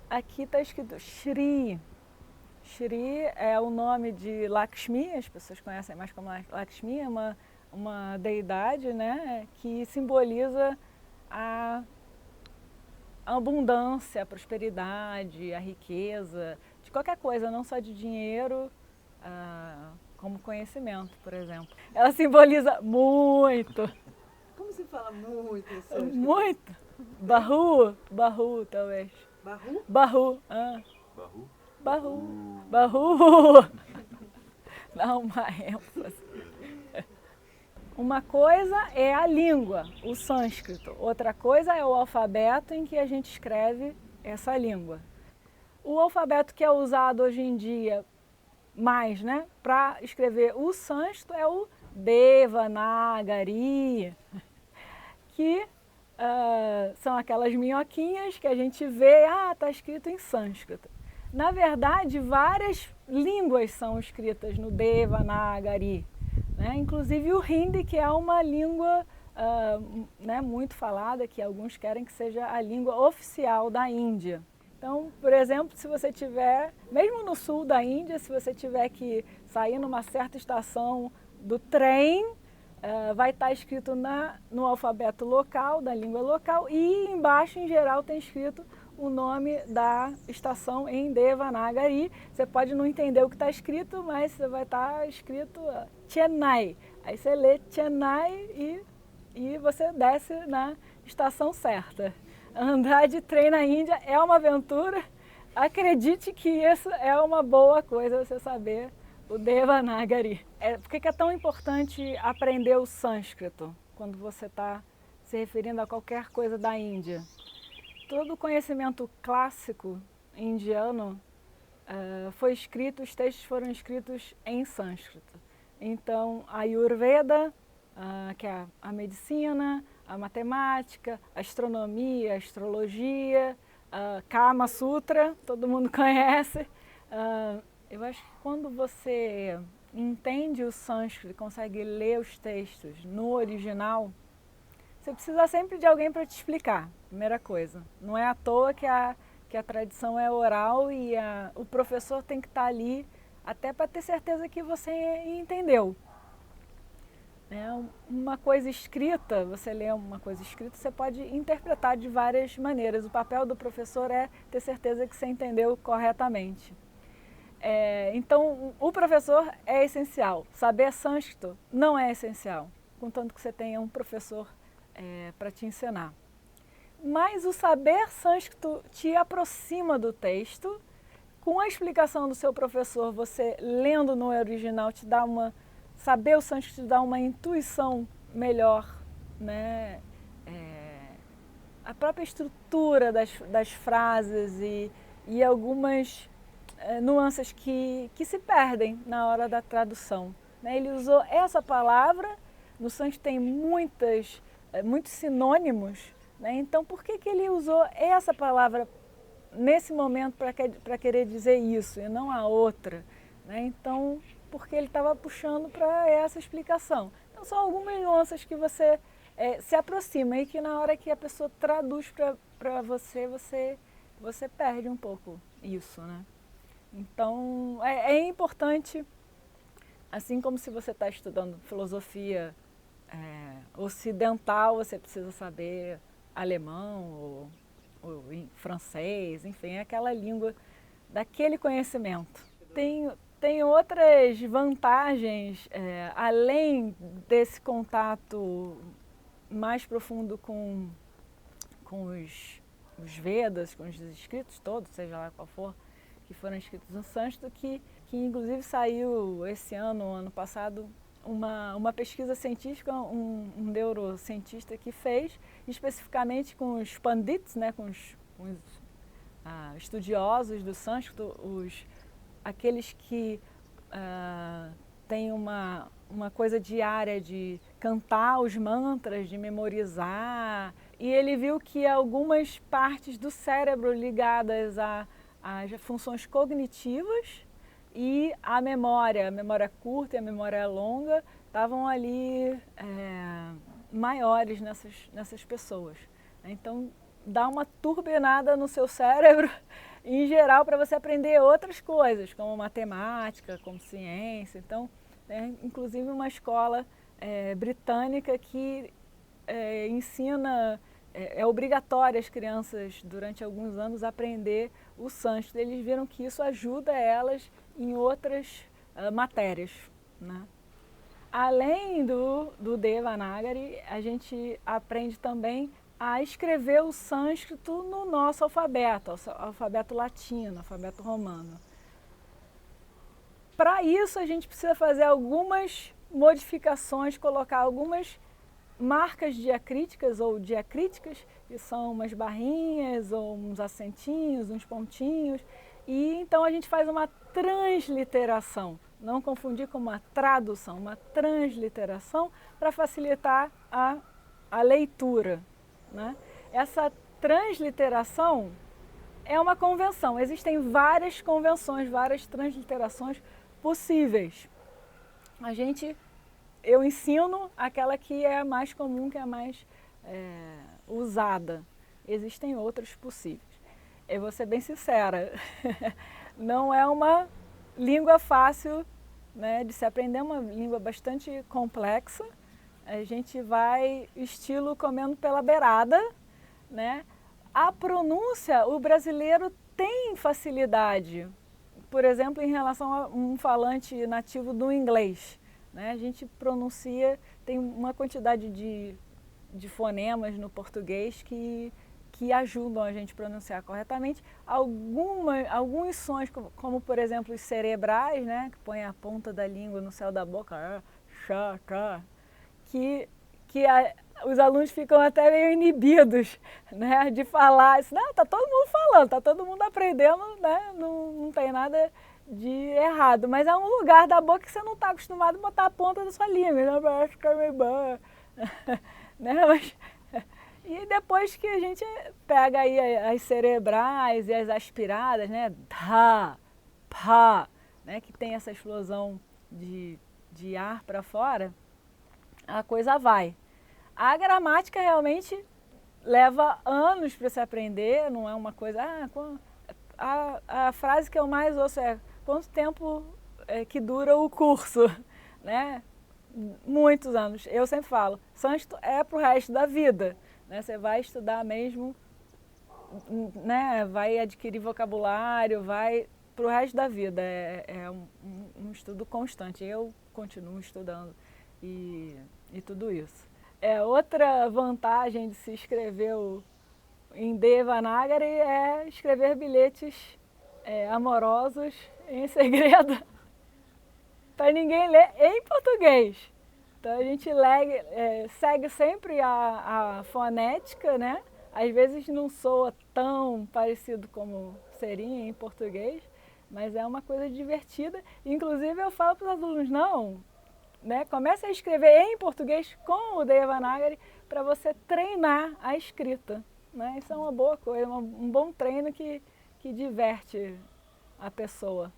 Aqui está escrito Shri. Shri é o nome de Lakshmi, as pessoas conhecem mais como Lakshmi, é uma deidade, né, que simboliza a abundância, a prosperidade, a riqueza, de qualquer coisa, não só de dinheiro, como conhecimento, por exemplo. Ela simboliza muito. Como se fala muito em sânscrito? Muito. Bahu, talvez. Bahu? Bahu. Bahu? Bahu. Dá uma ênfase. Uma coisa é a língua, o sânscrito. Outra coisa é o alfabeto em que a gente escreve essa língua. O alfabeto que é usado hoje em dia mais, né, para escrever o sânscrito é o Devanagari, que são aquelas minhoquinhas que a gente vê, está escrito em sânscrito. Na verdade, várias línguas são escritas no Devanagari, né? Inclusive o Hindi, que é uma língua né, muito falada, que alguns querem que seja a língua oficial da Índia. Então, por exemplo, se você tiver, mesmo no sul da Índia, se você tiver que sair numa certa estação do trem, vai estar escrito no alfabeto local, da língua local, e embaixo, em geral, tem escrito o nome da estação em Devanagari. Você pode não entender o que está escrito, mas vai estar escrito Chennai. Aí você lê Chennai e você desce na estação certa. Andar de trem na Índia é uma aventura. Acredite que isso é uma boa coisa, você saber o Devanagari. Por que é tão importante aprender o sânscrito quando você está se referindo a qualquer coisa da Índia? Todo o conhecimento clássico indiano foi escrito, os textos foram escritos em sânscrito. Então, a Ayurveda, que é a medicina, a matemática, a astronomia, a astrologia, Kama Sutra, todo mundo conhece. Eu acho que quando você entende o sânscrito e consegue ler os textos no original, você precisa sempre de alguém para te explicar, primeira coisa. Não é à toa que a tradição é oral e o professor tem que estar ali até para ter certeza que você entendeu. Uma coisa escrita, você lê uma coisa escrita, você pode interpretar de várias maneiras. O papel do professor é ter certeza que você entendeu corretamente. Então, o professor é essencial. Saber sânscrito não é essencial, contanto que você tenha um professor para te ensinar. Mas o saber sânscrito te aproxima do texto. Com a explicação do seu professor, você lendo no original te dá saber o sânscrito te dá uma intuição melhor, né? A própria estrutura das frases e algumas nuances que se perdem na hora da tradução, né? Ele usou essa palavra, no sânscrito tem muitos sinônimos, né? Então por que ele usou essa palavra nesse momento para querer dizer isso e não a outra, né? Então, porque ele estava puxando para essa explicação. Então são algumas nuances que você se aproxima e que na hora que a pessoa traduz para você perde um pouco isso, né? Então é importante, assim como se você está estudando filosofia ocidental, você precisa saber alemão ou francês, enfim, é aquela língua daquele conhecimento. Tem outras vantagens, além desse contato mais profundo com os Vedas, com os escritos todos, seja lá qual for, que foram escritos no sânscrito, que inclusive saiu esse ano passado, uma pesquisa científica, um neurocientista que fez, especificamente com os pandits, né, com os estudiosos do sânscrito, aqueles que têm uma coisa diária de cantar os mantras, de memorizar, e ele viu que algumas partes do cérebro ligadas às funções cognitivas e a memória curta e a memória longa, estavam ali maiores nessas pessoas. Então, dá uma turbinada no seu cérebro em geral para você aprender outras coisas, como matemática, como ciência. Então, inclusive uma escola britânica que ensina, é obrigatório as crianças durante alguns anos aprender o sânscrito. Eles viram que isso ajuda elas em outras matérias, né? Além do Devanagari, a gente aprende também a escrever o sânscrito no nosso alfabeto, alfabeto latino, alfabeto romano. Para isso, a gente precisa fazer algumas modificações, colocar algumas marcas diacríticas ou diacríticas, que são umas barrinhas ou uns acentinhos, uns pontinhos, e então a gente faz uma transliteração. Não confundir com uma tradução, uma transliteração para facilitar a leitura, né? Essa transliteração é uma convenção. Existem várias convenções, várias transliterações possíveis. Eu ensino aquela que é a mais comum, que é a mais usada. Existem outras possíveis. Eu vou ser bem sincera, não é uma língua fácil, né, de se aprender, é uma língua bastante complexa. A gente vai estilo comendo pela beirada, né? A pronúncia, o brasileiro tem facilidade, por exemplo, em relação a um falante nativo do inglês, né? A gente pronuncia, tem uma quantidade de fonemas no português que ajudam a gente a pronunciar corretamente. Alguns sons, como por exemplo os cerebrais, né, que põem a ponta da língua no céu da boca, os alunos ficam até meio inibidos, né, de falar. Não, tá todo mundo falando, tá todo mundo aprendendo, né, não tem nada de errado. Mas é um lugar da boca que você não está acostumado a botar a ponta da sua língua, né? Mas, e depois que a gente pega aí as cerebrais e as aspiradas, né, dha, pá, né, que tem essa explosão de ar para fora, a coisa vai. A gramática realmente leva anos para se aprender, não é uma coisa... a frase que eu mais ouço é: quanto tempo que dura o curso? Né? Muitos anos. Eu sempre falo, sânscrito é para o resto da vida. Né? Você vai estudar mesmo, né? Vai adquirir vocabulário, vai para o resto da vida. É um estudo constante. Eu continuo estudando e tudo isso. Outra vantagem de se escrever em Devanagari é escrever bilhetes amorosos em segredo para ninguém ler em português. Então a gente segue sempre a fonética, né? Às vezes não soa tão parecido como seria em português, mas é uma coisa divertida. Inclusive eu falo para os alunos, não, né? Comece a escrever em português com o Devanagari para você treinar a escrita. Né? Isso é uma boa coisa, um bom treino que diverte a pessoa.